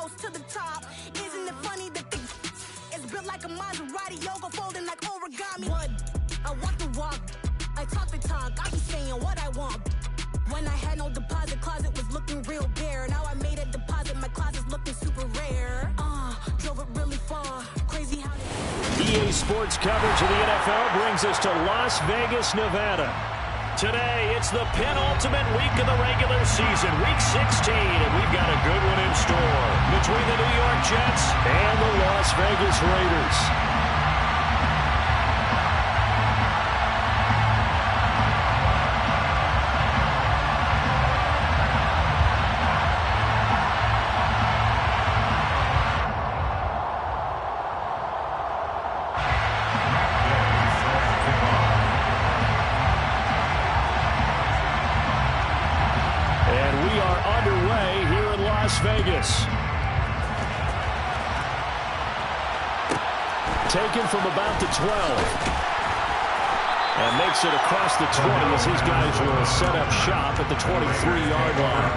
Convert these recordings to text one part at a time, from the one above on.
rose to the top. Isn't it funny that the is built like a Maserati, yoga folding like origami? What? I walk the walk, I talk the talk, I be saying what I want. When I had no deposit, closet was looking real bare. Now I made a deposit, my closet's looking super rare. Drove it really far, crazy how EA Sports coverage of the NFL brings us to Las Vegas, Nevada. Today, it's the penultimate week of the regular season, week 16, and we've got a good one in store between the New York Jets and the Las Vegas Raiders. Vegas. Taken from about the 12. And makes it across the 20 as his guys will set up shop at the 23-yard line.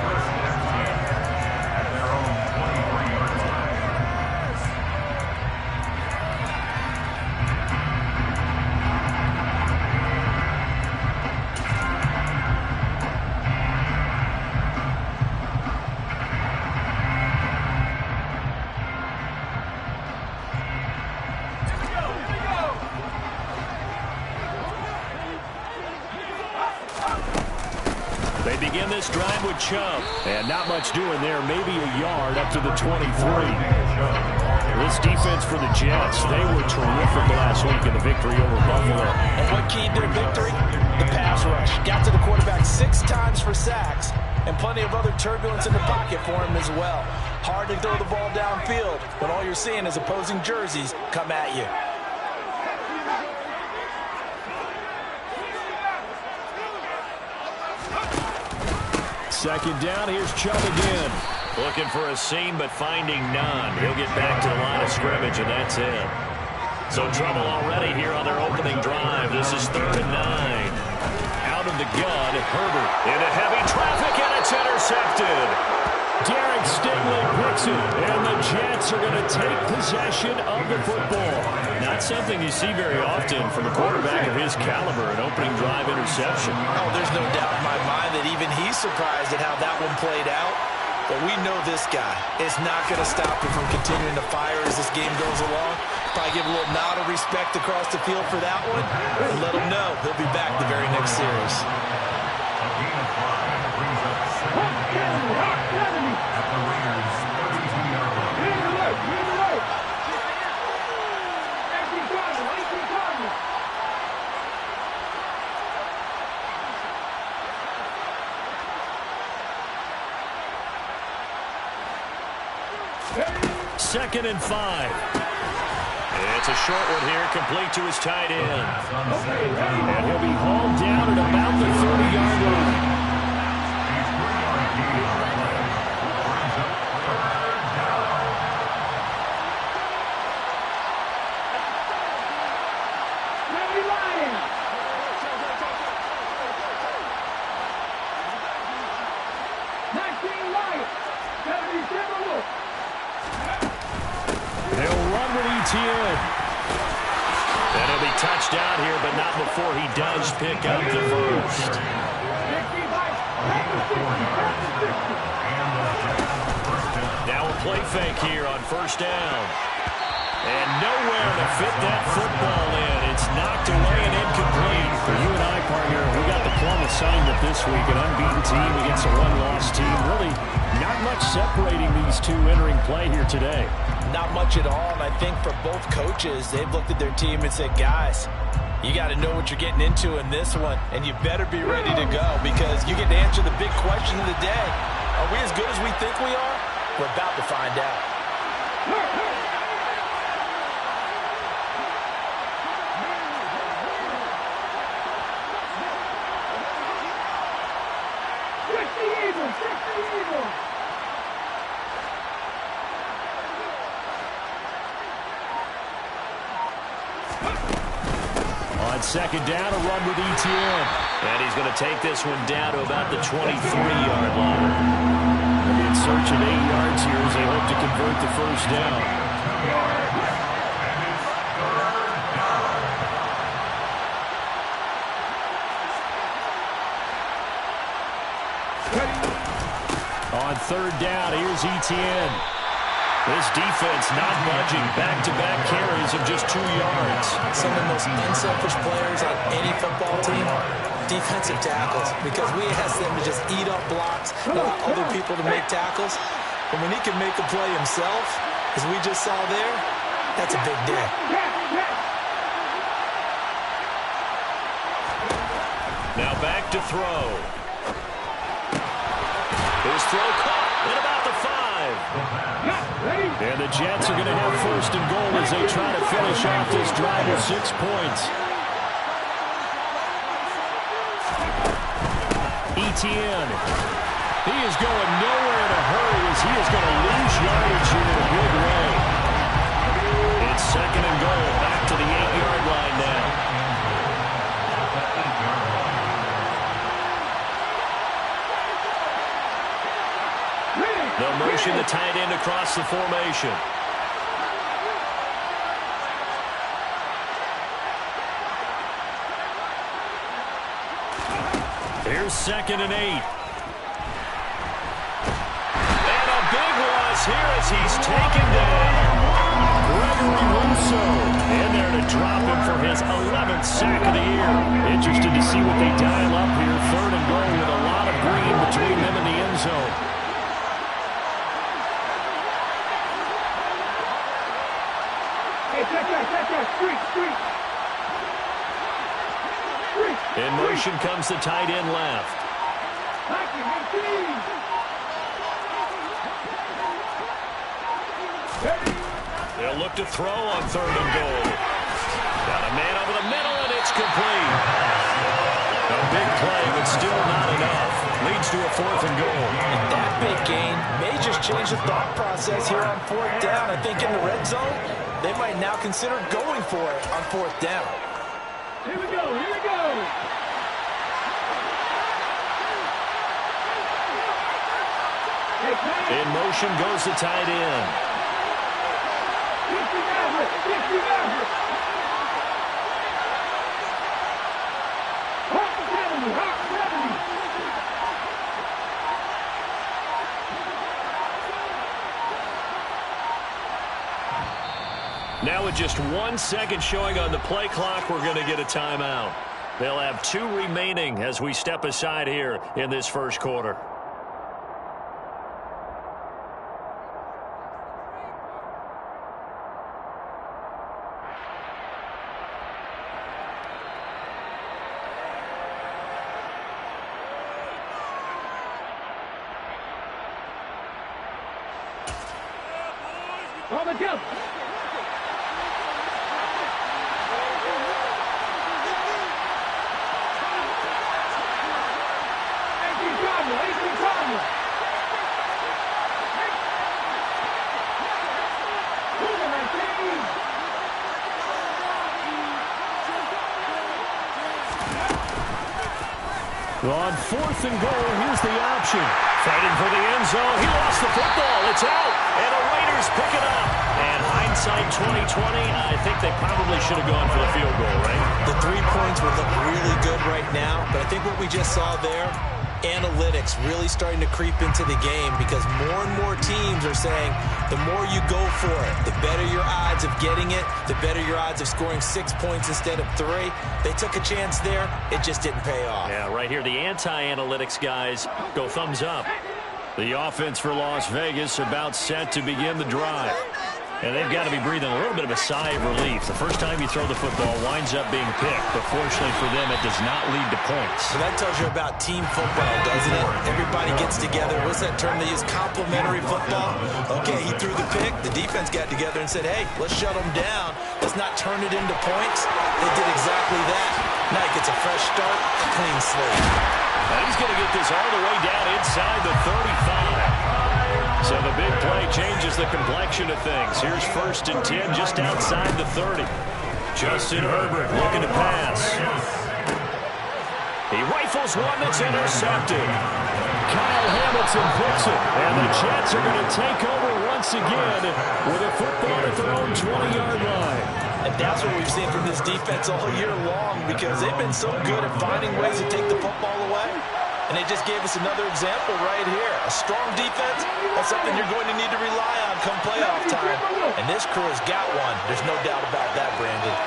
They begin this drive with Chubb. And not much doing there. Maybe a yard up to the 23. This defense for the Jets, they were terrific last week in the victory over Buffalo. And what keyed their victory? The pass rush. Got to the quarterback 6 times for sacks. And plenty of other turbulence in the pocket for him as well. Hard to throw the ball downfield when all you're seeing is opposing jerseys come at you. Second down, here's Chubb again. Looking for a seam, but finding none. He'll get back to the line of scrimmage, and that's it. So trouble already here on their opening drive. This is 3rd and 9. Out of the gun, Herbert into heavy traffic, and it's intercepted. Derek Stingley picks it, and the Jets are going to take possession of the football. Not something you see very often from a quarterback of his caliber, an opening drive interception. Oh, there's no doubt in my mind that even he's surprised at how that one played out. But we know this guy is not going to stop him from continuing to fire as this game goes along. Probably give a little nod of respect across the field for that one, and let him know he'll be back the very next series. Second and 5. It's a short one here, complete to his tight end. And he'll be hauled down at about the 30-yard line. And he'll be touched down here, but not before he does pick up the first. Now a play fake here on first down. And nowhere to fit that football in. It's knocked away and incomplete. For you and I, partner, we got the plum assignment this week. An unbeaten team against a one-loss team. Really not much separating these two entering play here today. Not much at all, and I think for both coaches, they've looked at their team and said, guys, you got to know what you're getting into in this one, and you better be ready to go because you get to answer the big question of the day. Are we as good as we think we are? We're about to find out. On second down, a run with Etienne. And he's going to take this one down to about the 23-yard line. It's search of 8 yards here as they hope to convert the first down. On third down, here's Etienne. This defense not budging. Back-to-back carries of just 2 yards. Some of the most unselfish players on any football team, defensive tackles, because we ask them to just eat up blocks, allow other people to make tackles. And when he can make a play himself, as we just saw there, that's a big day. Now back to throw. His throw caught at about the 5. And the Jets are going to have first and goal as they try to finish off this drive with 6 points. Etienne. He is going nowhere in a hurry as he is going to lose yardage here in a big way. It's second and goal. Back to the 8-yard line now. They'll motion the tight end across the formation. Here's second and 8. And a big loss here as he's taken down. Gregory Rousseau in there to drop him for his 11th sack of the year. Interested to see what they dial up here. Third and goal with a lot of green between them and the end zone. In motion comes the tight end left. They'll look to throw on third and goal. Got a man over the middle, and it's complete. A big play, but still not enough. Leads to a fourth and goal. And that big gain may just change the thought process here on fourth down. I think in the red zone, they might now consider going for it on fourth down. Here we go, here we go. In motion goes the tight end. Now with just 1 second showing on the play clock, we're going to get a timeout. They'll have 2 remaining as we step aside here in this first quarter. On the jump. On fourth and goal, here's the option. Fighting for the end zone. He lost the football. It's out. And the Raiders pick it up. And hindsight 2020, I think they probably should have gone for the field goal, right? The 3 points would look really good right now, but I think what we just saw there, analytics really starting to creep into the game because more and more teams are saying the more you go for it, the better your odds of getting it, the better your odds of scoring 6 points instead of 3. They took a chance there. It just didn't pay off. Yeah, right here, the anti-analytics guys go thumbs up. The offense for Las Vegas about set to begin the drive. And they've got to be breathing a little bit of a sigh of relief. The first time you throw the football winds up being picked, but fortunately for them, it does not lead to points. So that tells you about team football, doesn't it? Everybody gets together. What's that term they use? Complementary football. Okay, he threw the pick. The defense got together and said, hey, let's shut them down. Let's not turn it into points. They did exactly that. Now he gets a fresh start, a clean slate. And he's going to get this all the way down inside the 35. So the big play changes the complexion of things. Here's first and 10 just outside the 30. Justin Herbert looking to pass. He rifles one that's intercepted. Kyle Hamilton picks it. And the Jets are going to take over once again with a football at their own 20-yard line. And that's what we've seen from this defense all year long, because they've been so good at finding ways to take the football away. And they just gave us another example right here. A strong defense, that's something you're going to need to rely on come playoff time. And this crew has got one. There's no doubt about that, Brandon.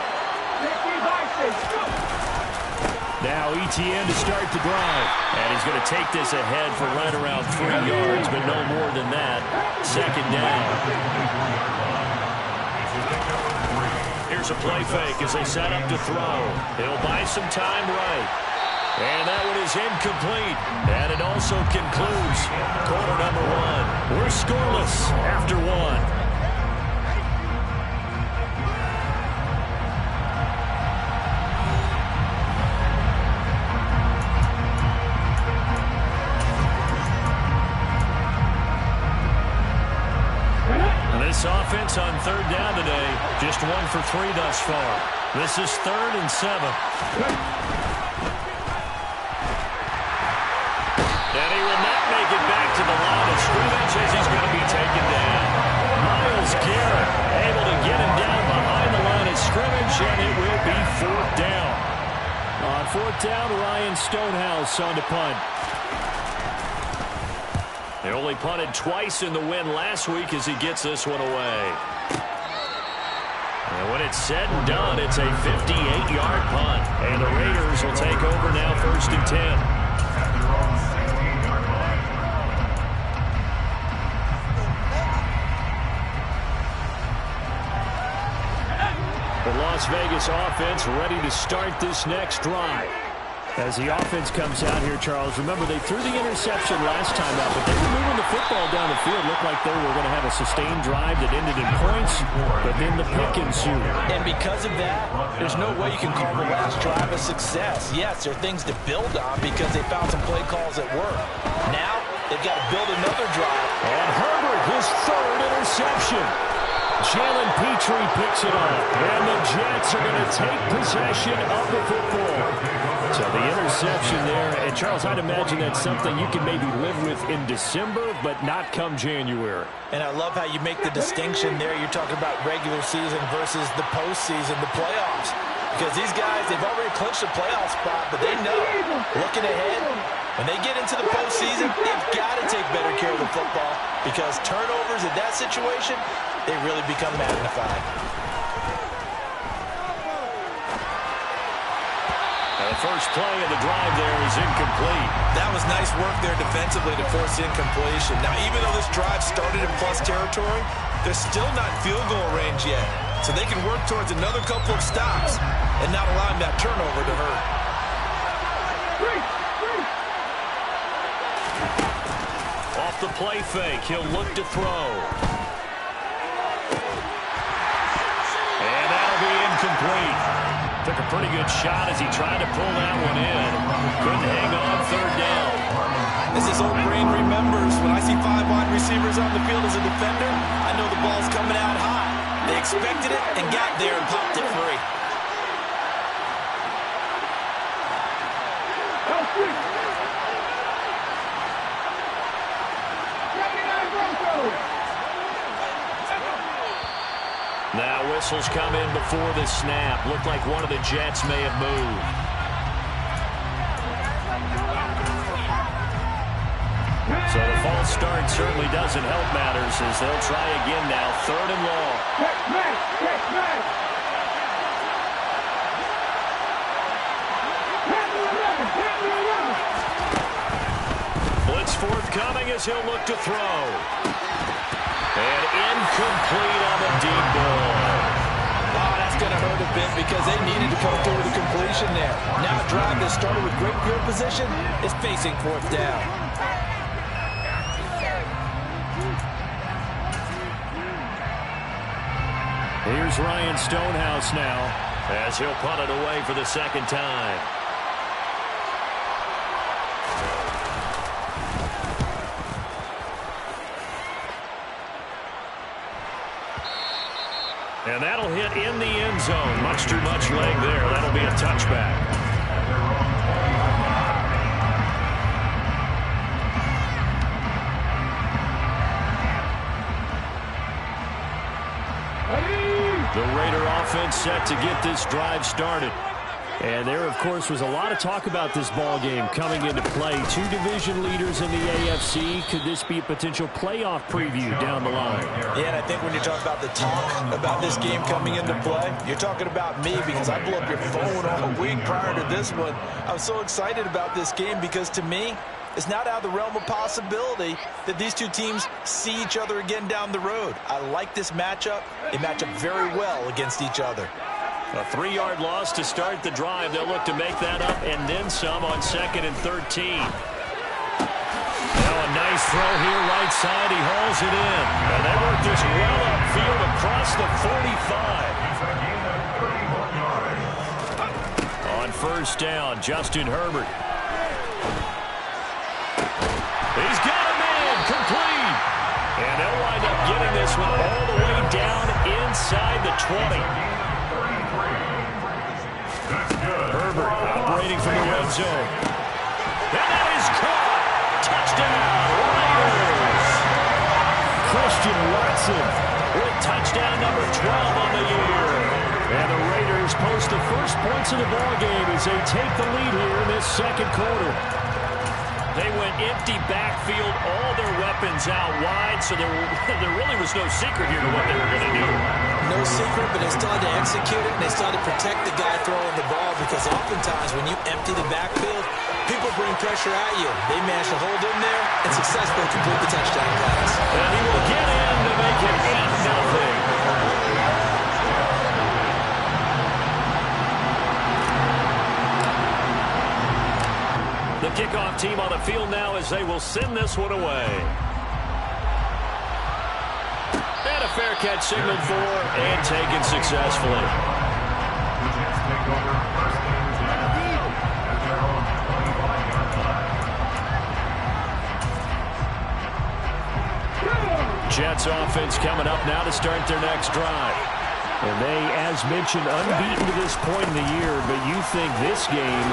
Now ETN to start the drive. And he's going to take this ahead for right around 3 yards, but no more than that. Second down. Here's a play fake as they set up to throw. He'll buy some time right. And that one is incomplete. And it also concludes quarter number 1. We're scoreless after 1. This offense on third down today, just 1 for 3 thus far. This is 3rd and 7. And he will not make it back to the line of scrimmage as he's going to be taken down. Myles Garrett able to get him down behind the line of scrimmage, and it will be 4th down. On 4th down, Ryan Stonehouse on the punt. They only punted twice in the win last week as he gets this one away. And when it's said and done, it's a 58-yard punt. And the Raiders will take over now 1st and 10. The Las Vegas offense ready to start this next drive. As the offense comes out here, Charles, remember they threw the interception last time out, but they were moving the football down the field. Looked like they were going to have a sustained drive that ended in points, but then the pick ensued. And because of that, there's no way you can call the last drive a success. Yes, there are things to build on because they found some play calls that work. Now, they've got to build another drive. And Herbert, his 3rd interception. Jalen Petrie picks it up, and the Jets are going to take possession of the football. So the interception there, and Charles, I'd imagine that's something you can maybe live with in December, but not come January. And I love how you make the distinction there. You're talking about regular season versus the postseason, the playoffs. Because these guys, they've already clinched a playoff spot, but they know, looking ahead, when they get into the postseason, they've got to take better care of the football because turnovers in that situation, they really become magnified. The first play of the drive there is incomplete. That was nice work there defensively to force incompletion. Now, even though this drive started in plus territory, they're still not field goal range yet. So they can work towards another couple of stops and not allowing that turnover to hurt. Off the play fake, he'll look to throw. And that'll be incomplete. Took a pretty good shot as he tried to pull that one in. Couldn't hang on 3rd down. As this old brain remembers, when I see 5 wide receivers on the field as a defender, I know the ball's coming out hot. They expected it and got there and popped it free. Now whistles come in before the snap. Looked like one of the Jets may have moved. So the false start certainly doesn't help matters as they'll try again now. 3rd and long. Blitz forthcoming as he'll look to throw. And incomplete on the deep ball. Oh, that's going to hurt a bit because they needed to come through with a completion there. Now a drive that started with great field position is facing 4th down. Here's Ryan Stonehouse now, as he'll punt it away for the 2nd time. And that'll hit in the end zone. Much too much leg there. That'll be a touchback. The Raider offense set to get this drive started. And there, of course, was a lot of talk about this ball game coming into play. Two division leaders in the AFC. Could this be a potential playoff preview down the line? Yeah, and I think when you talk about the talk about this game coming into play, you're talking about me because I blew up your phone all a week prior to this one. I was so excited about this game because, to me, it's not out of the realm of possibility that these two teams see each other again down the road. I like this matchup. They match up very well against each other. A 3-yard loss to start the drive. They'll look to make that up and then some on 2nd and 13. Now a nice throw here right side. He hauls it in. And they work this well upfield across the 45. On first down, Justin Herbert. He's got a man complete. And they'll wind up getting this one all the way down inside the 20. Herbert operating from the red zone. And that is caught. Touchdown, Raiders. Christian Watson with touchdown number 12 on the year. And the Raiders post the first points of the ball game as they take the lead here in this second quarter. They went empty backfield, all their weapons out wide, so there really was no secret here to what they were going to do. No secret, but they still had to execute it, and they still had to protect the guy throwing the ball because oftentimes when you empty the backfield, people bring pressure at you. They managed to hold in there and successfully complete the touchdown pass. And he will get in to make it 8-0. The kickoff team on the field now as they will send this one away. And a fair catch signaled for and taken successfully. Jets offense coming up now to start their next drive. And they, as mentioned, unbeaten to this point in the year, but you think this game,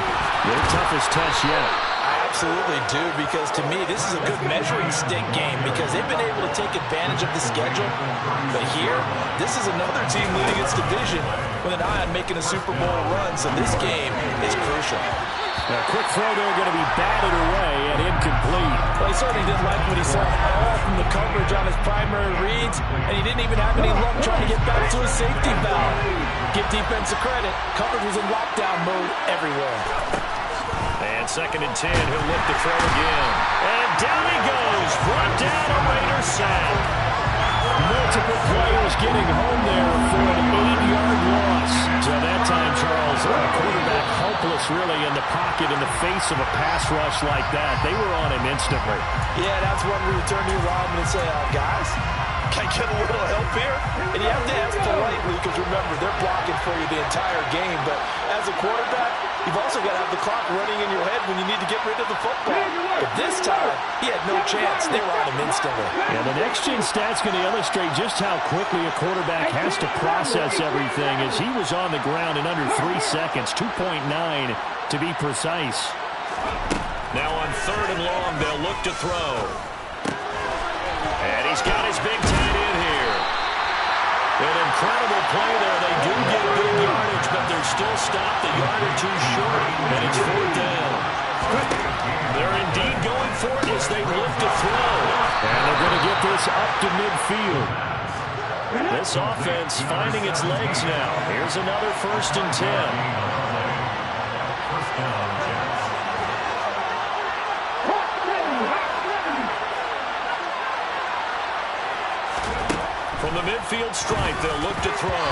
their toughest test yet? I absolutely do, because to me, this is a good measuring stick game because they've been able to take advantage of the schedule. But here, this is another team leading its division with an eye on making a Super Bowl run, so this game is crucial. A quick throw there going to be batted away and incomplete. Well, he certainly didn't like what he saw all from the coverage on his primary reads, and he didn't even have any luck trying to get back to his safety valve. Give defensive credit. Coverage was in lockdown mode everywhere. And 2nd and 10, he'll look to throw again. And down he goes. Brought down a Raider sack. Multiple players getting home there for an 8-yard loss. So that time, Charles, quarterback helpless really in the pocket in the face of a pass rush like that. They were on him instantly. Yeah, that's when we turn to Rodman and say, guys, can I get a little help here? And you have to ask politely because, remember, they're blocking for you the entire game. But as a quarterback, you've also got to have the clock running in your head when you need to get rid of the football. But this time, he had no chance. They were on him instantly. Yeah, the next-gen stat's going to illustrate just how quickly a quarterback has to process everything as he was on the ground in under 3 seconds, 2.9 to be precise. Now on 3rd and long, they'll look to throw. And he's got his big tight end here. An incredible play there. They do get big yardage, but they're still stopped a yard or two short, and it's 4th down. They're indeed going for it as they look to throw. And they're going to get this up to midfield. This offense finding its legs now. Here's another 1st and 10. From the midfield stripe, they'll look to throw.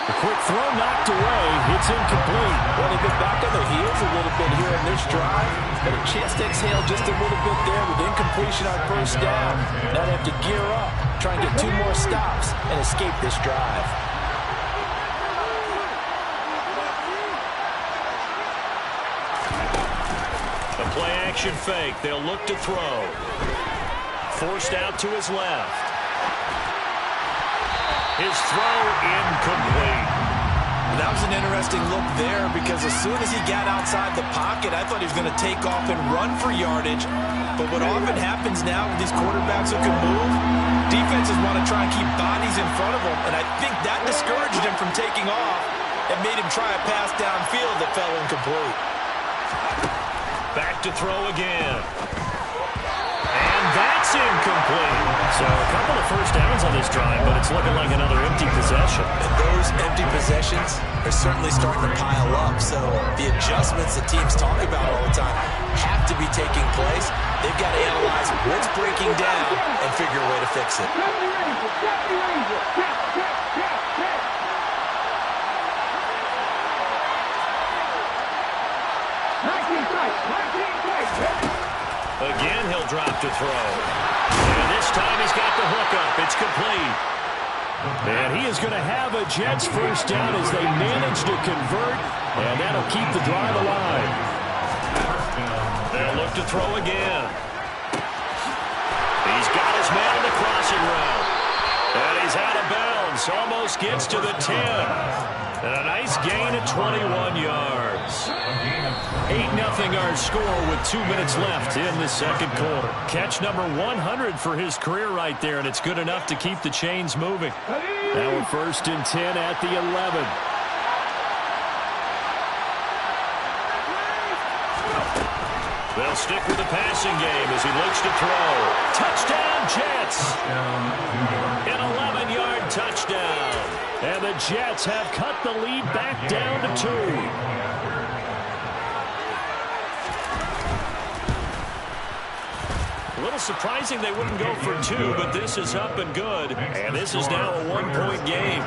The quick throw knocked away. It's incomplete. Well, they've been back on their heels a little bit here in this drive. But a chance to exhale just a little bit there with incompletion on first down. Now they have to gear up, try and get 2 more stops and escape this drive. A play-action fake. They'll look to throw. Forced out to his left. His throw incomplete. That was an interesting look there because as soon as he got outside the pocket, I thought he was going to take off and run for yardage. But what often happens now with these quarterbacks who can move, Defenses want to try and keep bodies in front of him, and I think that discouraged him from taking off and made him try a pass downfield that fell incomplete. Back to throw again. And that's incomplete. So a couple of first downs on this drive, but it's looking like another empty possession. And those empty possessions are certainly starting to pile up. So the adjustments that teams talk about all the time have to be taking place. They've got to analyze what's breaking down and figure a way to fix it. Again, he'll drop to throw. And this time he's got the hook up. It's complete. And he is going to have a Jets first down as they manage to convert, and that'll keep the drive alive. They'll look to throw again. He's got his man in the crossing route. And he's out of bounds. Almost gets to the 10. And a nice gain of 21 yards. 8-0 our score with 2 minutes left in the second quarter. Catch number 100 for his career right there, and it's good enough to keep the chains moving. Now we're 1st and 10 at the 11. They'll stick with the passing game as he looks to throw. Touchdown, Jets! An 11-yard touchdown. And the Jets have cut the lead back down to 2. A little surprising they wouldn't go for 2, but this is up and good. And this is now a 1-point game.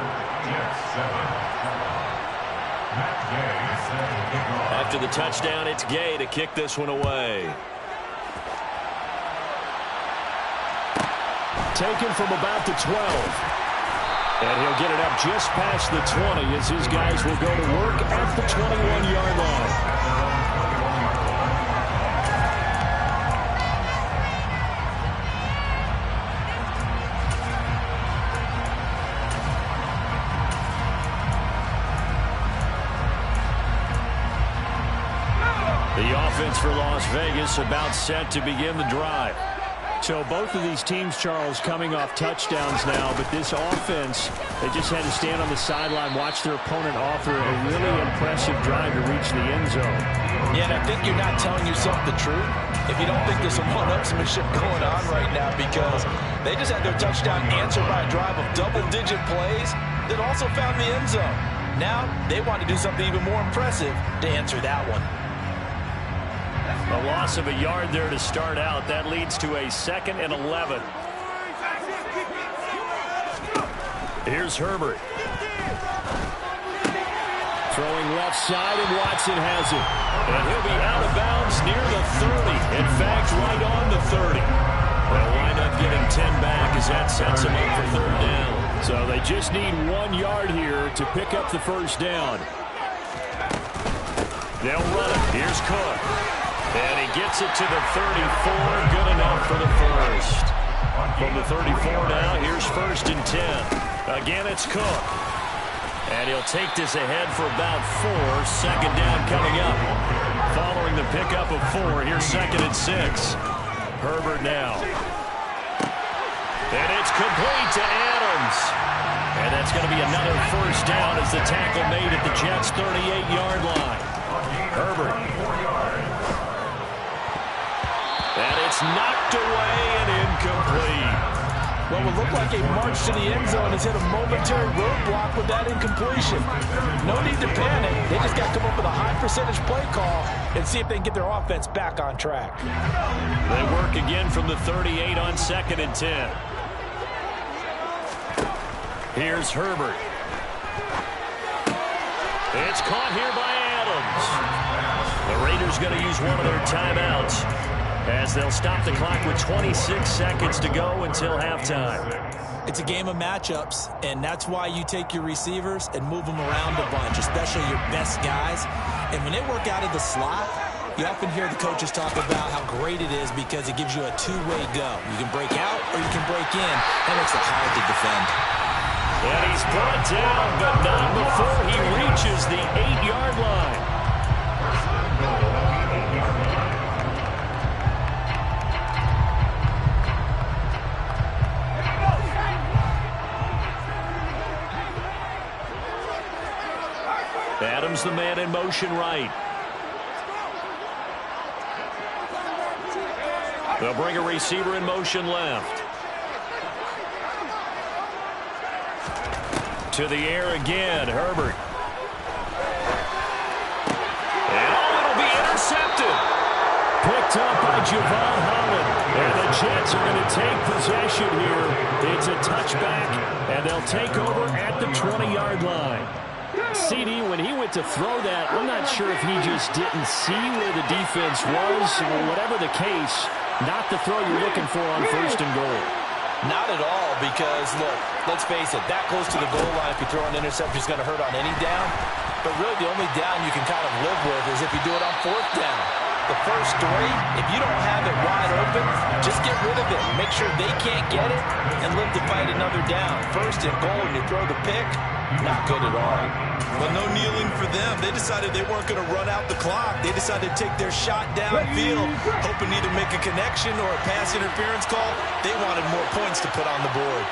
After the touchdown, it's Gay to kick this one away. Taken from about the 12. And he'll get it up just past the 20 as his guys will go to work at the 21-yard line. The offense for Las Vegas about set to begin the drive. So both of these teams, Charles, coming off touchdowns now, but this offense, they just had to stand on the sideline, watch their opponent offer a really impressive drive to reach the end zone. Yeah, and I think you're not telling yourself the truth if you don't think there's some one-upsmanship going on right now, because they just had their touchdown answered by a drive of double-digit plays that also found the end zone. Now they want to do something even more impressive to answer that one. A loss of a yard there to start out. That leads to a 2nd and 11. Here's Herbert. Throwing left side, and Watson has it. And he'll be out of bounds near the 30. In fact, right on the 30. They'll wind up getting 10 back as that sets them up for 3rd down. So they just need 1 yard here to pick up the first down. They'll run it. Here's Cook. And he gets it to the 34. Good enough for the first. From the 34 now, here's 1st and 10. Again, it's Cook. And he'll take this ahead for about 4. 2nd down coming up. Following the pickup of 4, here's 2nd and 6. Herbert now. And it's complete to Adams. And that's going to be another first down as the tackle made at the Jets' 38-yard line. Herbert. And it's knocked away and incomplete. Well, it looked like a march to the end zone has hit a momentary roadblock with that incompletion. No need to panic. They just got to come up with a high percentage play call and see if they can get their offense back on track. They work again from the 38 on 2nd and 10. Here's Herbert. It's caught here by Adams. The Raiders going to use one of their timeouts as they'll stop the clock with 26 seconds to go until halftime. It's a game of matchups, and that's why you take your receivers and move them around a bunch, especially your best guys. And when they work out of the slot, you often hear the coaches talk about how great it is because it gives you a two-way go. You can break out or you can break in. That makes it hard to defend. And he's brought down, but not before he reaches the 8-yard line. Adams the man in motion right. They'll bring a receiver in motion left. To the air again, Herbert. And it'll be intercepted. Picked up by Javon Holland. And the Jets are going to take possession here. It's a touchback, and they'll take over at the 20-yard line. CD, when he went to throw that, I'm not sure if he just didn't see where the defense was. Whatever the case, not the throw you're looking for on 1st and goal. Not at all, because, look, let's face it, that close to the goal line, if you throw an interception, is going to hurt on any down. But really, the only down you can kind of live with is if you do it on 4th down. The first 3, if you don't have it wide open, just get rid of it. Make sure they can't get it and live to fight another down. 1st and goal, and you throw the pick, not good at all. Well, no kneeling for them. They decided they weren't going to run out the clock. They decided to take their shot downfield, hoping either make a connection or a pass interference call. They wanted more points to put on the board.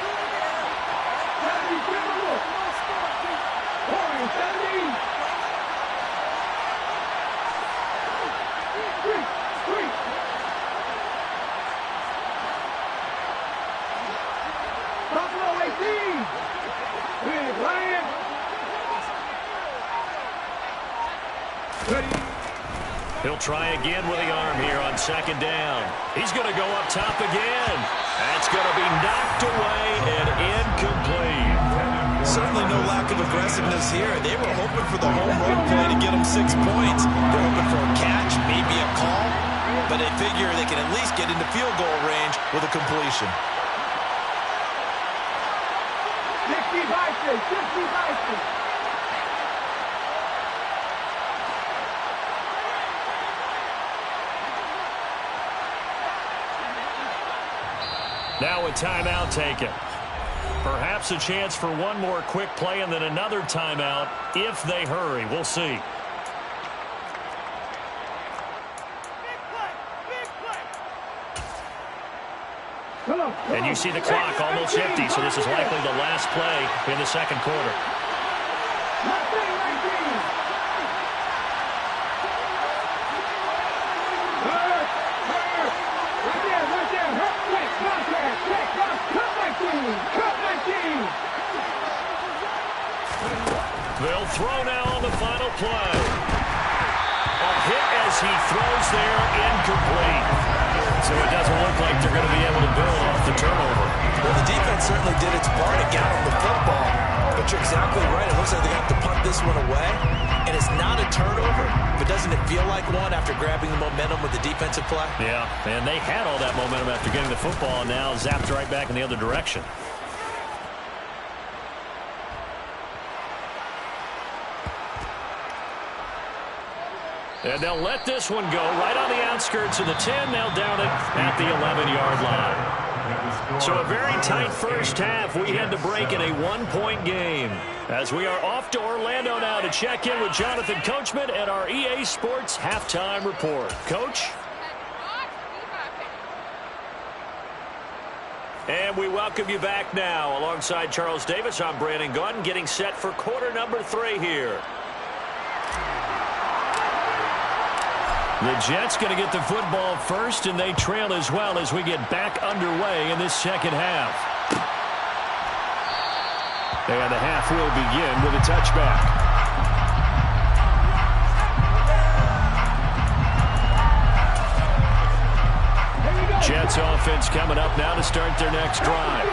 He'll try again with the arm here on 2nd down. He's going to go up top again. That's going to be knocked away and incomplete. Certainly no lack of aggressiveness here. They were hoping for the home run play to get them 6 points. They're hoping for a catch, maybe a call, but they figure they can at least get into field goal range with a completion. 60-60. Now a timeout taken. Perhaps a chance for one more quick play and then another timeout if they hurry. We'll see. And you see the clock almost empty, so this is likely the last play in the 2nd quarter. They'll throw now on the final play. A hit as he throws there, incomplete. So it doesn't look like they're going to be able to build off the turnover. Well, the defense certainly did its part to get on the football. But you're exactly right. It looks like they have to punt this one away. And it's not a turnover, but doesn't it feel like one after grabbing the momentum with the defensive play? Yeah, and they had all that momentum after getting the football, and now zapped right back in the other direction. And they'll let this one go right on the outskirts of the 10. They'll down it at the 11-yard line. So a very tight first half. We had to break in a 1-point game. As we are off to Orlando now to check in with Jonathan Coachman at our EA Sports Halftime Report. Coach? And we welcome you back now. Alongside Charles Davis, I'm Brandon Gaudin, getting set for quarter number 3 here. The Jets going to get the football first, and they trail as well as we get back underway in this 2nd half. And the half will begin with a touchback. Jets offense coming up now to start their next drive.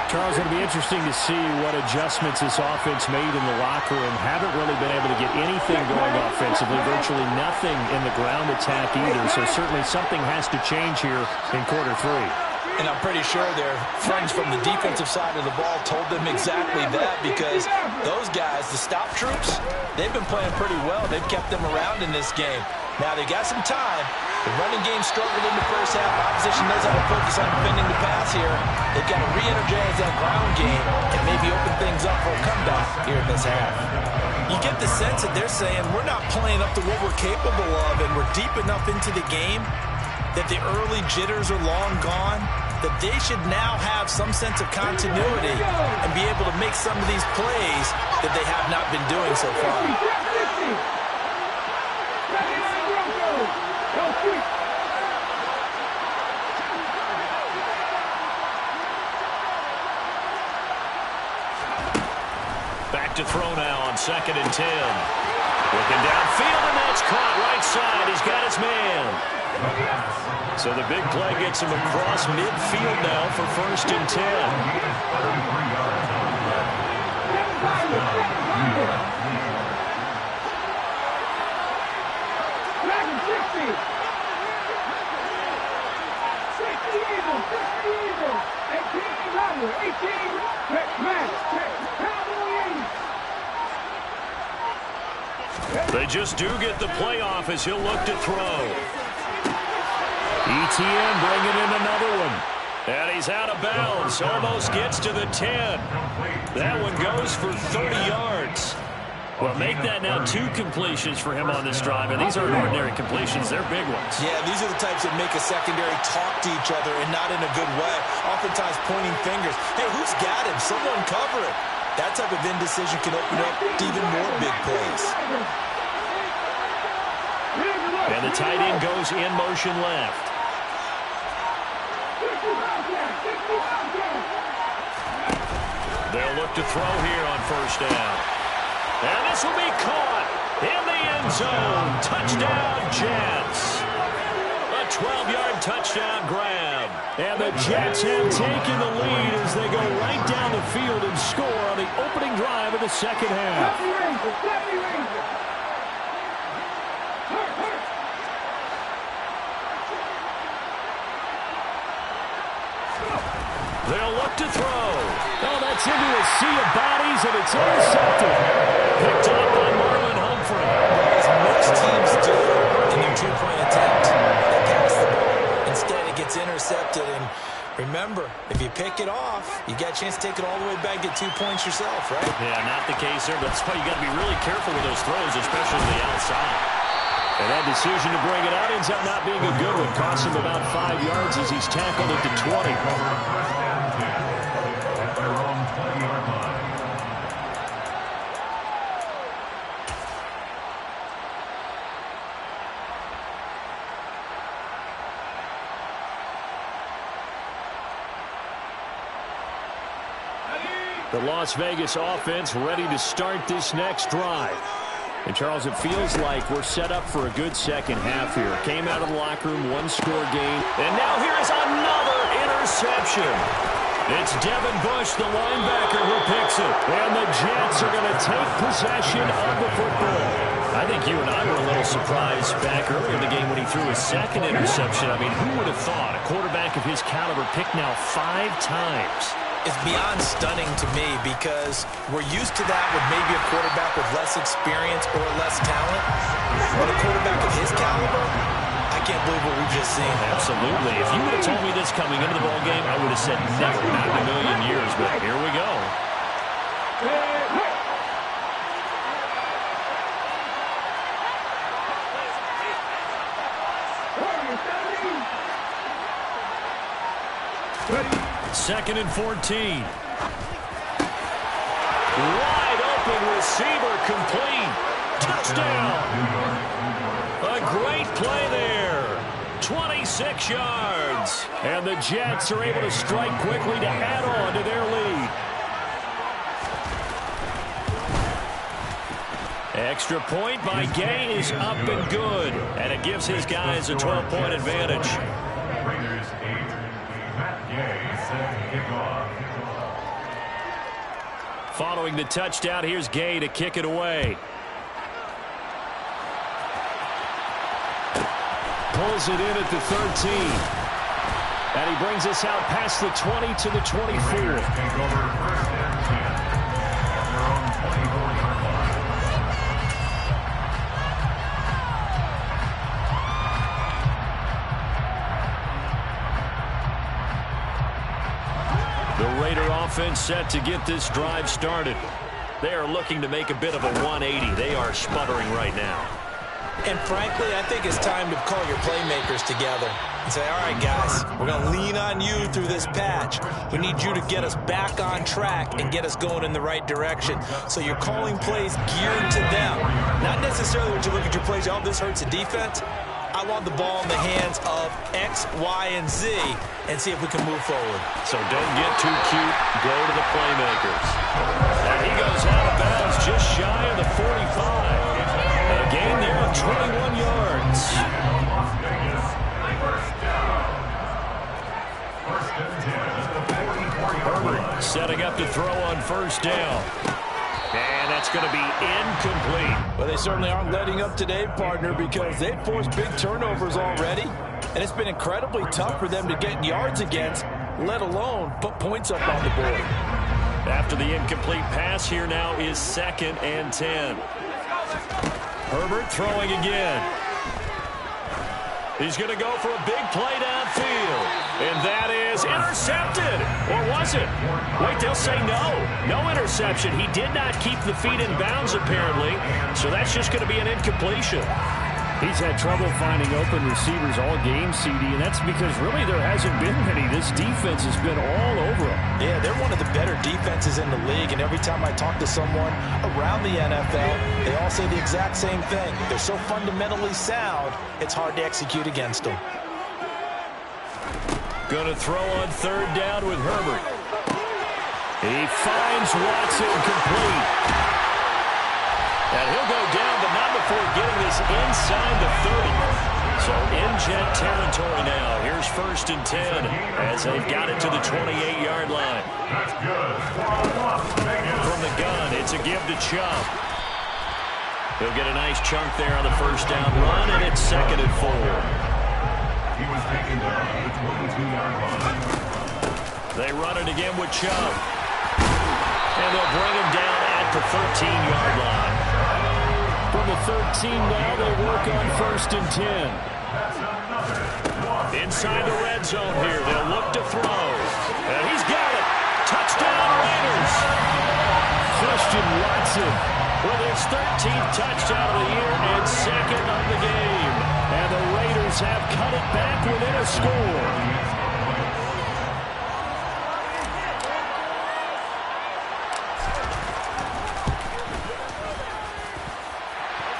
Charles, it'll be interesting to see what adjustments this offense made in the locker room. Haven't really been able to get anything going offensively, virtually nothing in the ground attack either. So certainly something has to change here in quarter 3. And I'm pretty sure their friends from the defensive side of the ball told them exactly that, because those guys, the stop troops, they've been playing pretty well. They've kept them around in this game. Now they got some time. The running game struggled in the first half. Opposition knows how to focus on defending the pass here. They've got to re-energize that ground game and maybe open things up for a comeback here in this half. You get the sense that they're saying we're not playing up to what we're capable of, and we're deep enough into the game that the early jitters are long gone. that they should now have some sense of continuity and be able to make some of these plays that they have not been doing so far. Back to throw now on 2nd and 10. Looking downfield, and that's caught right side. He's got his man. So the big play gets him across midfield now for 1st and 10. They just do get the playoff as he'll look to throw. ETN bringing in another one. And he's out of bounds. Almost gets to the 10. That one goes for 30 yards. Well, make that now 2 completions for him on this drive. And these aren't ordinary completions. They're big ones. Yeah, these are the types that make a secondary talk to each other and not in a good way. Oftentimes pointing fingers. Hey, who's got him? Someone cover it. That type of indecision can open up to even more big plays. And the tight end goes in motion left. They'll look to throw here on 1st down. And this will be caught in the end zone. Touchdown, Jets. A 12-yard touchdown grab. And the Jets have taken the lead as they go right down the field and score on the opening drive of the 2nd half. They'll look to throw. Oh, that's into a sea of bodies, and it's intercepted. Picked up by Marlon Humphrey. As most teams do in their 2-point attempt, they pass the ball. Instead, it gets intercepted. And remember, if you pick it off, you got a chance to take it all the way back, get 2 points yourself, right? Yeah, not the case there, but that's why you got to be really careful with those throws, especially the outside. And that decision to bring it out ends up not being a good one. Costs him about 5 yards as he's tackled at the 20. The Las Vegas offense ready to start this next drive. And, Charles, it feels like we're set up for a good second half here. Came out of the locker room, 1-score game. And now here's another interception. It's Devin Bush, the linebacker, who picks it. And the Jets are going to take possession of the football. I think you and I were a little surprised back earlier in the game when he threw his 2nd interception. I mean, who would have thought a quarterback of his caliber picked now 5 times? It's beyond stunning to me because we're used to that with maybe a quarterback with less experience or less talent. But a quarterback of his caliber, I can't believe what we've just seen. Absolutely. If you would have told me this coming into the ballgame, I would have said never, not in a million years. But here we go. Second and 14. Wide open receiver complete. Touchdown. A great play there. 26 yards. And the Jets are able to strike quickly to add on to their lead. Extra point by Gay is up and good. And it gives his guys a 12-point advantage. Following the touchdown, here's Gay to kick it away. Pulls it in at the 13. And he brings us out past the 20 to the 24. The Raider offense set to get this drive started. They are looking to make a bit of a 180. They are sputtering right now. And frankly, I think it's time to call your playmakers together and say, all right, guys, we're going to lean on you through this patch. We need you to get us back on track and get us going in the right direction. So you're calling plays geared to them. Not necessarily when you look at your plays, oh, this hurts the defense. I want the ball in the hands of X, Y, and Z and see if we can move forward. So don't get too cute. Go to the playmakers. And he goes out of bounds just shy of the 45. A gain there of 21 yards. Herbert setting up to throw on first down. And that's going to be incomplete. Well, they certainly aren't letting up today, partner, because they've forced big turnovers already. And it's been incredibly tough for them to get yards against, let alone put points up on the board. After the incomplete pass, here now is 2nd and 10. Herbert throwing again. He's going to go for a big play downfield. And that is intercepted. Or was it? Wait, they'll say no. No interception. He did not keep the feet in bounds, apparently. So that's just going to be an incompletion. He's had trouble finding open receivers all game, CD, and that's because really there hasn't been many. This defense has been all over him. Yeah, they're one of the better defenses in the league, and every time I talk to someone around the NFL, they all say the exact same thing. They're so fundamentally sound, it's hard to execute against them. Going to throw on 3rd down with Herbert. He finds Watson complete. And he'll go down, but not before getting this inside the 30. So in jet territory now. Here's 1st and 10 as they've got it to the 28-yard line. From the gun, it's a give to Chubb. He'll get a nice chunk there on the 1st down run, and it's 2nd and 4. He was taken down at the 22-yard line. They run it again with Chubb. And they'll bring him down at the 13-yard line. From the 13 now, they work on 1st and 10. Inside the red zone here. They'll look to throw. And he's got it. Touchdown, Raiders. Christian Watson with his 13th touchdown of the year and 2nd of the game. And the Raiders have cut it back within a score.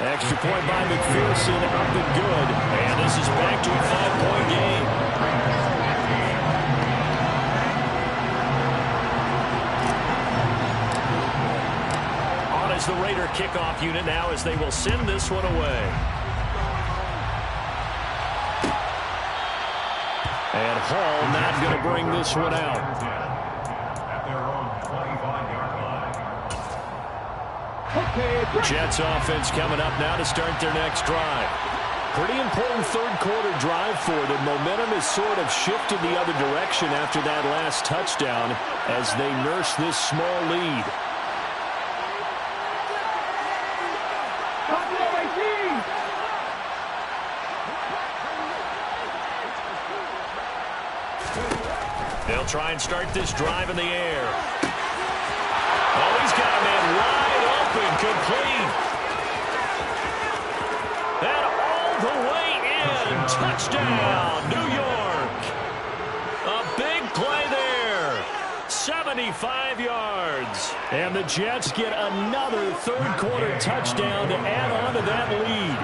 Extra point by McPherson, up and good. And this is back to a 5-point game. On as the Raider kickoff unit now as they will send this one away. And Hall not going to bring this one out. Jets offense coming up now to start their next drive. Pretty important third-quarter drive for them. Momentum has sort of shifted the other direction after that last touchdown as they nurse this small lead. They'll try and start this drive in the air. Oh, he's got a man wide open, complete. And all the way in. Touchdown, New York. A big play there. 75 yards. And the Jets get another third-quarter touchdown to add on to that lead.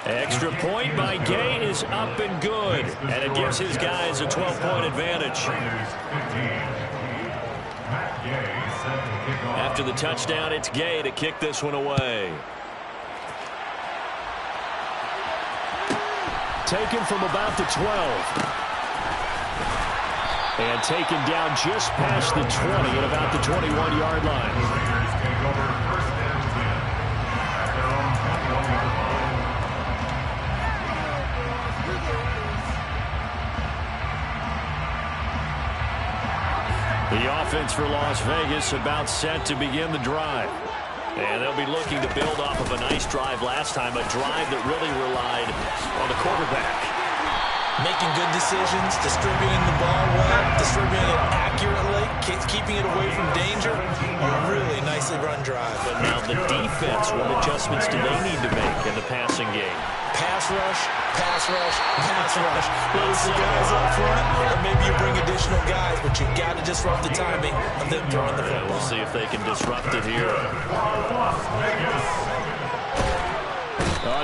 Extra point by Gay is up and good. And it gives his guys a 12-point advantage. After the touchdown, it's Gay to kick this one away. Taken from about the 12. And taken down just past the 20 at about the 21-yard line. The offense for Las Vegas about set to begin the drive. And they'll be looking to build off of a nice drive last time, a drive that really relied on the quarterback. Making good decisions, distributing the ball well, distributing it accurately, keeping it away from danger. A really nicely run drive. But now the defense, what adjustments do they need to make in the passing game? Pass rush, pass rush, pass rush. Whether it's the guys up front, or maybe you bring additional guys, but you've got to disrupt the timing of them throwing the football. We'll see if they can disrupt it here.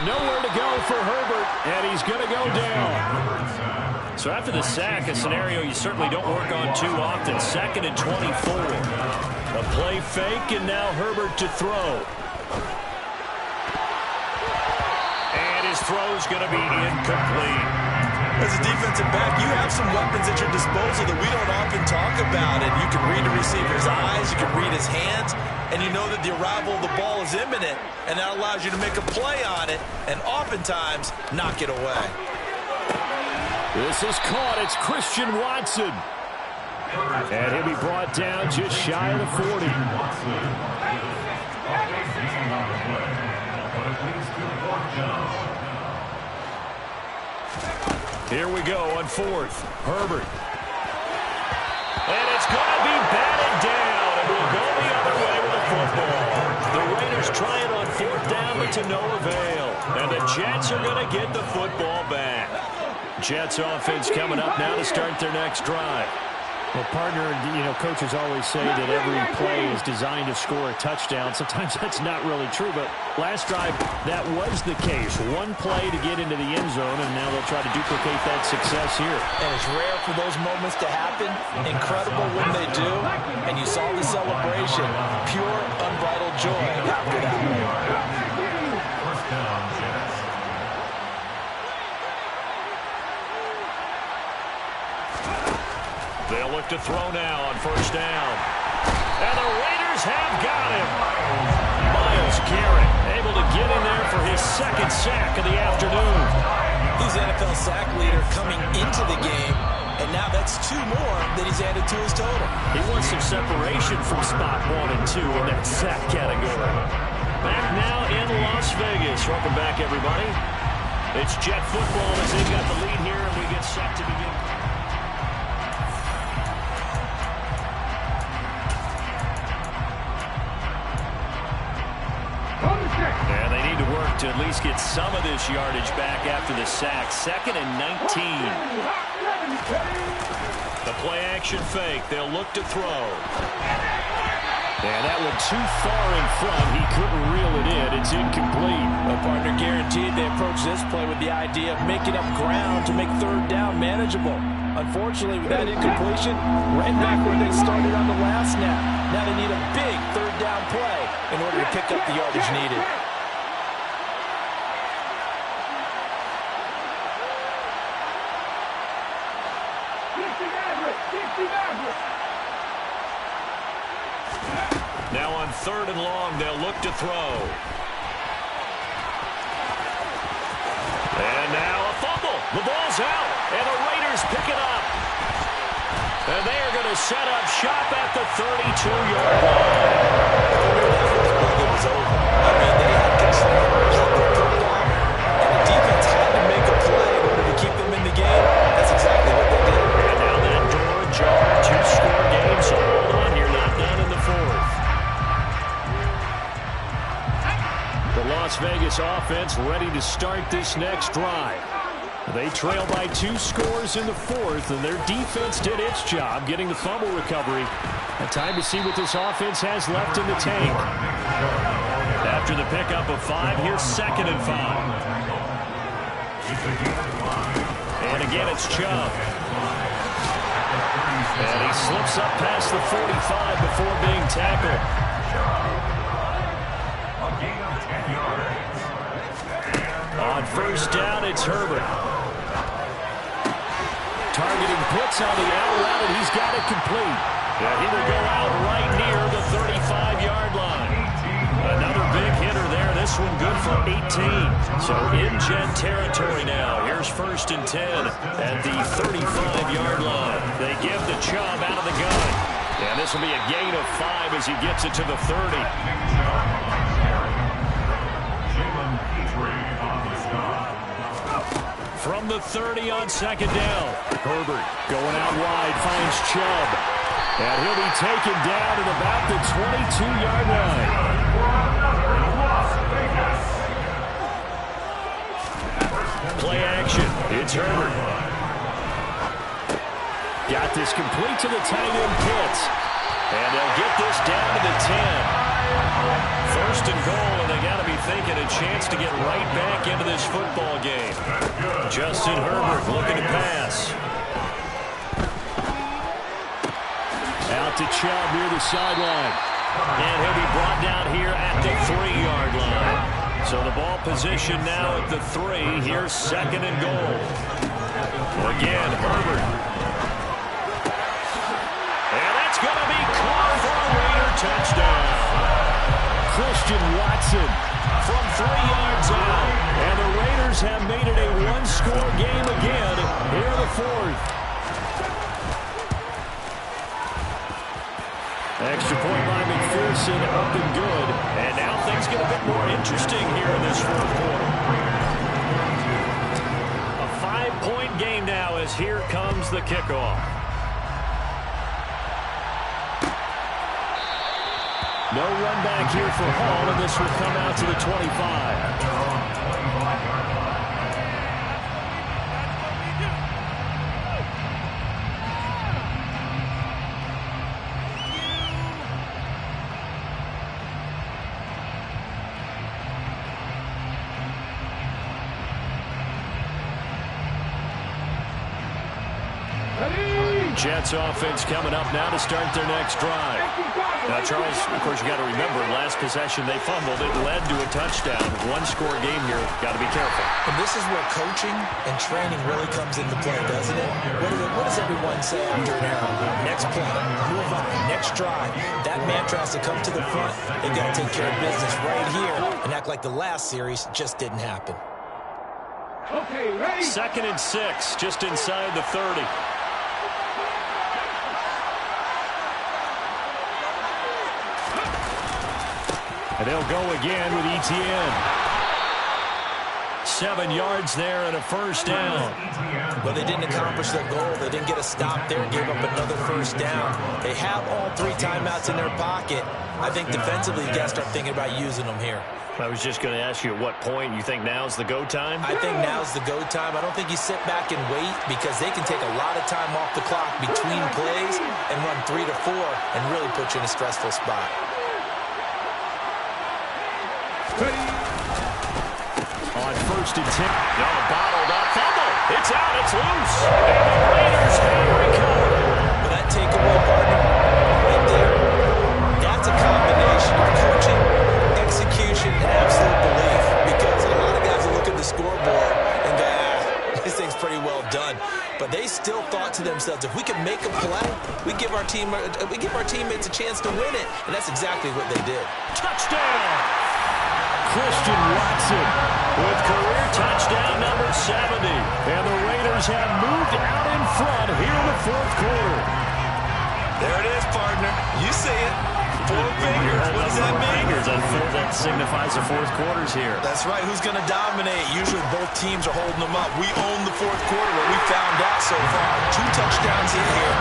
Nowhere to go for Herbert, and he's going to go down. So after the sack, a scenario you certainly don't work on too often. 2nd and 24. A play fake, and now Herbert to throw. And his throw's going to be incomplete. As a defensive back, you have some weapons at your disposal that we don't often talk about. And you can read the receiver's eyes, you can read his hands, and you know that the arrival of the ball is imminent, and that allows you to make a play on it and oftentimes knock it away. This is caught. It's Christian Watson. And he'll be brought down just shy of the 40. Here we go on 4th. Herbert. And it's going to be batted down. And we'll go the other way with the football. The Raiders try it on 4th down, but to no avail. And the Jets are going to get the football back. Jets offense coming up now to start their next drive. Well, partner, coaches always say that every play is designed to score a touchdown. Sometimes that's not really true, but last drive, that was the case. One play to get into the end zone, and now they'll try to duplicate that success here. And it's rare for those moments to happen. Incredible when they do. And you saw the celebration. Pure, unbridled joy after that. They'll look to throw now on 1st down. And the Raiders have got him. Myles Garrett able to get in there for his 2nd sack of the afternoon. He's the NFL sack leader coming into the game, and now that's 2 more that he's added to his total. He wants some separation from spot 1 and 2 in that sack category. Back now in Las Vegas. Welcome back, everybody. It's Jet football as they've got the lead here, and we get set to begin. And they need to work to at least get some of this yardage back after the sack. 2nd and 19. The play action fake. They'll look to throw. And that one too far in front. He couldn't reel it in. It's incomplete. A partner guaranteed they approach this play with the idea of making up ground to make 3rd down manageable. Unfortunately, with that incompletion, right back where they started on the last snap. Now they need a big 3rd down play in order to pick up the yardage needed. Now on 3rd and long, they'll look to throw. And now a fumble. The ball's out, and the Raiders pick it up. And they are going to set up shop at the 32-yard line. It was over. I mean, they had control of the football, and the defense had to make a play in order to keep them in the game. That's exactly what they did. And now that door ajar, 2-score game, so hold on, you're not done in the 4th. The Las Vegas offense ready to start this next drive. They trail by 2 scores in the 4th, and their defense did its job getting the fumble recovery. And time to see what this offense has left in the tank. After the pickup of 5, here's 2nd and 5. And again, it's Chubb. And he slips up past the 45 before being tackled. On 1st down, it's Herbert. Targeting blitz on the out route, and he's got it complete. And he will go out right near the 35-yard line. Another big hitter there. This one good for 18. So in Jet territory now. Here's 1st and 10 at the 35-yard line. They give the Chubb out of the gun. And this will be a gain of 5 as he gets it to the 30. From the 30 on second down. Herbert going out wide, finds Chubb. And he'll be taken down at about the 22-yard line. Play action. It's Herbert. Got this complete to the tight end Pitts. And they'll get this down to the 10. First and goal, and they got to be thinking a chance to get right back into this football game. Justin Herbert looking to pass. Out to Chubb near the sideline. And he'll be brought down here at the 3-yard line. So the ball position now at the 3. Here's second and goal. Again, Herbert. And that's going to be caught for a Raider touchdown. Christian Watson from 3 yards out. And the Raiders have made it a one-score game again here in the 4th. Extra point by McPherson, up and good. And now things get a bit more interesting here in this 4th quarter. A 5-point game now as here comes the kickoff. No run back here for Hall, and this will come out to the 25. Jets offense coming up now to start their next drive. Now, Charles, of course, you got to remember, last possession they fumbled. It led to a touchdown. One-score game here. Got to be careful. And this is where coaching and training really comes into play, doesn't it? What does everyone say after an error? Next play, move on, next drive. That man tries to come to the front. They've got to take care of business right here and act like the last series just didn't happen. Okay, ready? 2nd and 6, just inside the 30. And they'll go again with Etienne. 7 yards there and a first down. Well, they didn't accomplish their goal. They didn't get a stop there, gave up another first down. They have all 3 timeouts in their pocket. I think defensively, you got to start thinking about using them here. I was just going to ask you at what point you think now's the go time? I think now's the go time. I don't think you sit back and wait because they can take a lot of time off the clock between plays and run 3 to 4 and really put you in a stressful spot. On first and 10. No, bottled up. Fumble. It's out. It's loose. And the Raiders have recovered. But that takeaway, partner, right there, that's a combination of coaching, execution, and absolute belief. Because a lot of guys will look at the scoreboard and go, this thing's pretty well done. But they still thought to themselves, if we can make a play, we give our teammates a chance to win it. And that's exactly what they did. Touchdown! Christian Watson with career touchdown number 70. And the Raiders have moved out in front here in the 4th quarter. There it is, partner. You see it. 4 fingers. What does that mean? That signifies the 4th quarter's here. That's right. Who's going to dominate? Usually both teams are holding them up. We own the 4th quarter, what we found out so far. 2 touchdowns in here,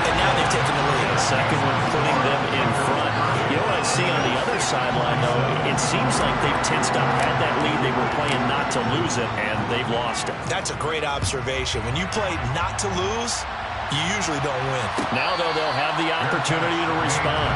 and now they've taken the lead. The second one putting them in front. You know what I see on the other sideline, though? It seems like they've tensed up. Had that lead, they were playing not to lose it, and they've lost it. That's a great observation. When you play not to lose, you usually don't win. Now, though, they'll have the opportunity to respond.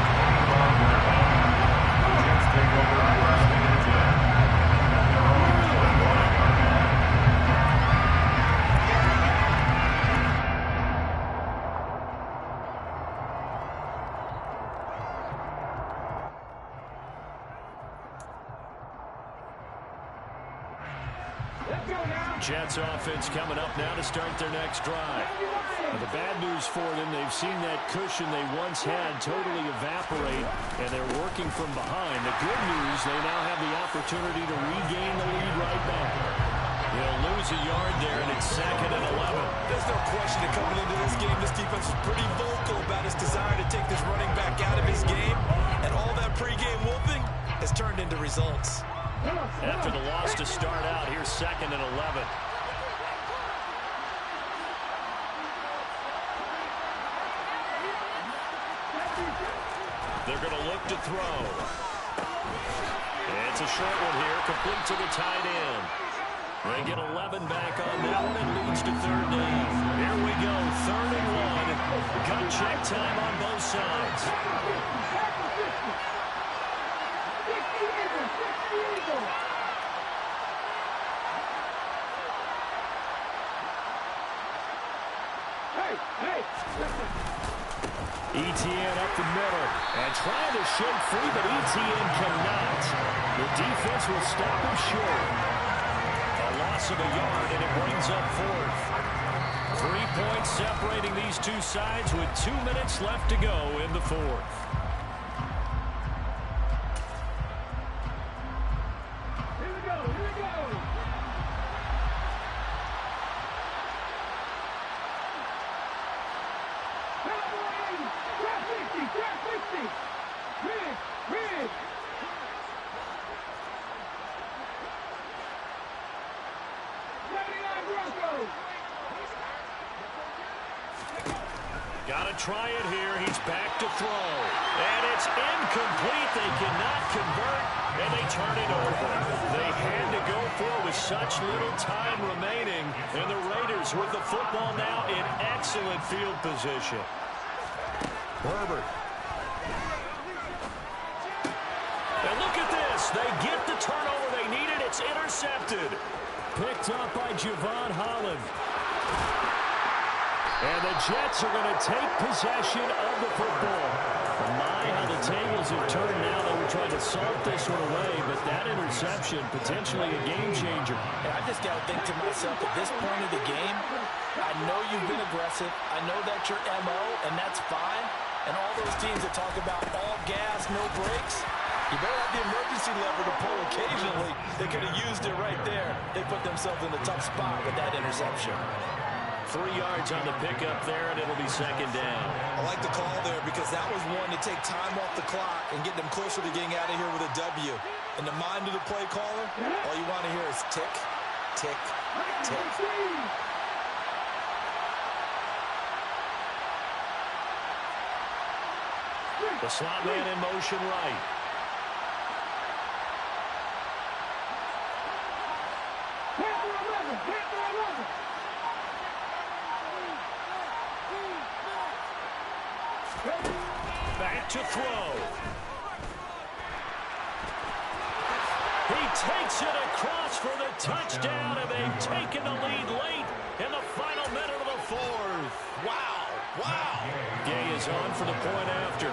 Jets offense coming up now to start their next drive. Now, the bad news for them, they've seen that cushion they once had totally evaporate, and they're working from behind. The good news, they now have the opportunity to regain the lead right back. They'll lose a yard there, and it's 2nd and 11. There's no question that coming into this game, this defense is pretty vocal about its desire to take this running back out of his game, and all that pregame wolfing has turned into results. After the loss to start out, here's 2nd and 11. They're going to look to throw. It's a short one here, complete to the tight end. They get 11 back on that one and leads to third down. Here we go, 3rd and 1. Gun check time on both sides. ETN up the middle and trying to shake free, but ETN cannot. The defense will stop him short. A loss of a yard, and it brings up 4th. 3 points separating these two sides with 2 minutes left to go in the 4th. Got to try it here. He's back to throw. And it's incomplete. They cannot convert, and they turn it over. They had to go for it with such little time remaining. And the Raiders with the football now in excellent field position. Herbert. And look at this. They get the turnover they needed. It's intercepted. Picked up by Javon Holland. And the Jets are going to take possession of the football. My, how the tables have turned now. They were trying to salt this one away, but that interception, potentially a game changer. And I just got to think to myself, at this point of the game, I know you've been aggressive. I know that's your MO, and that's fine. And all those teams that talk about all gas, no brakes, you better have the emergency lever to pull occasionally. They could have used it right there. They put themselves in a tough spot with that interception. 3 yards on the pickup there, and it'll be 2nd down. I like the call there because that was one to take time off the clock and get them closer to getting out of here with a W. In the mind of the play caller, all you want to hear is tick, tick, tick. The slot man in motion right. Back to throw. He takes it across for the touchdown, and they've taken the lead late in the final minute of the 4th. Wow, wow. Gay is on for the point after.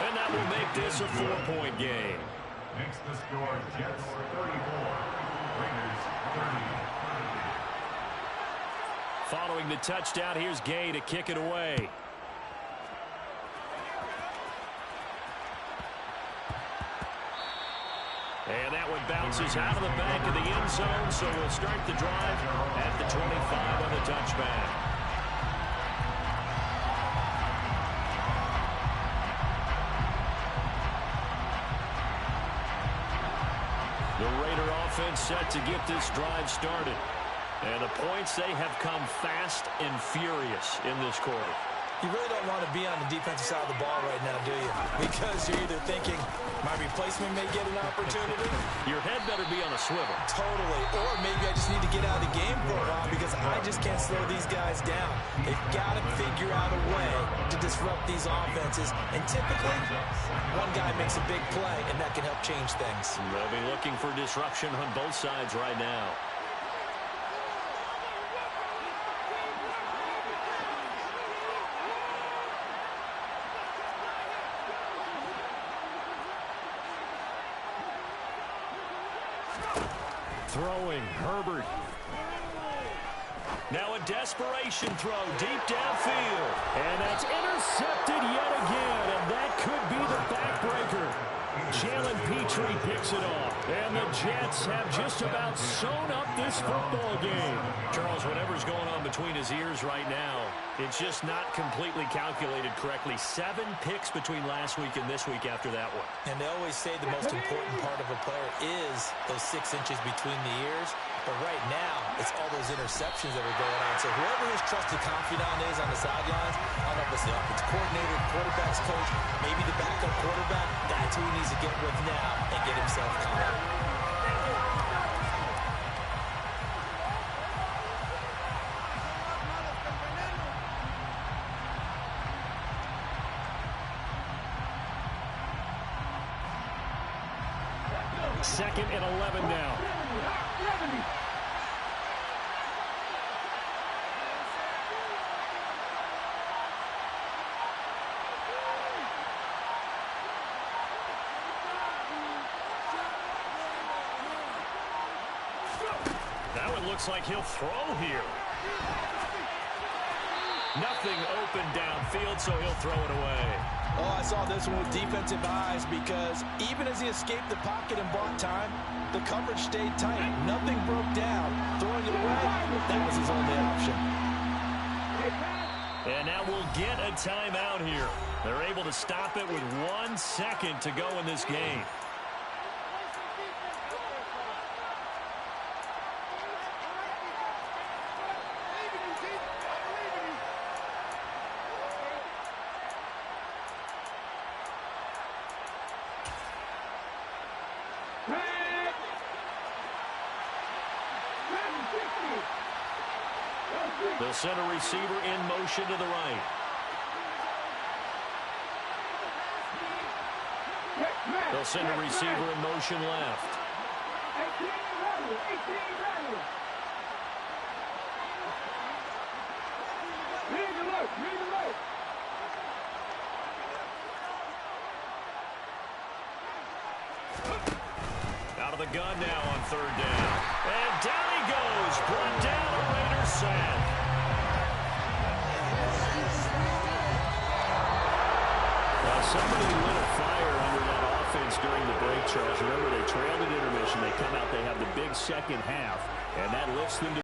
And that will make this a 4-point game. Makes the score Jets 34, Raiders 30. Following the touchdown, here's Gay to kick it away. And that one bounces out of the back of the end zone, so we'll start the drive at the 25 on the touchback. The Raider offense set to get this drive started. And the points, they have come fast and furious in this quarter. You really don't want to be on the defensive side of the ball right now, do you? Because you're either thinking, my replacement may get an opportunity. Your head better be on a swivel. Totally. Or maybe I just need to get out of the game for a while because I just can't slow these guys down. They've got to figure out a way to disrupt these offenses. And typically, one guy makes a big play, and that can help change things. They'll be looking for disruption on both sides right now. Throwing, Herbert. Now a desperation throw deep downfield. And that's intercepted yet again, and that could be the backbreaker. Jalen Petrie picks it off, and the Jets have just about sewn up this football game. Charles, whatever's going on between his ears right now, it's just not completely calculated correctly. 7 picks between last week and this week after that one. And they always say the most important part of a player is those 6 inches between the ears. But right now, it's all those interceptions that are going on. So whoever his trusted confidant is on the sidelines, I don't know if it's the offense coordinator, the quarterback's coach, maybe the backup quarterback, that's who he needs to get with now and get himself calm. Second and 11 now. That one looks like he'll throw here. Nothing open downfield, so he'll throw it away. Oh, I saw this one with defensive eyes because even as he escaped the pocket and bought time, the coverage stayed tight. Nothing broke down. Throwing it away, that was his only option. And now we'll get a timeout here. They're able to stop it with 1 second to go in this game. They'll send a receiver in motion to the right. They'll send a receiver in motion left. Out of the gun now on third down. And down he goes. Brought down a Raiders sack. Somebody lit a fire under that offense during the break, Charles. Remember, they trailed at intermission. They come out, they have the big second half, and that lifts them to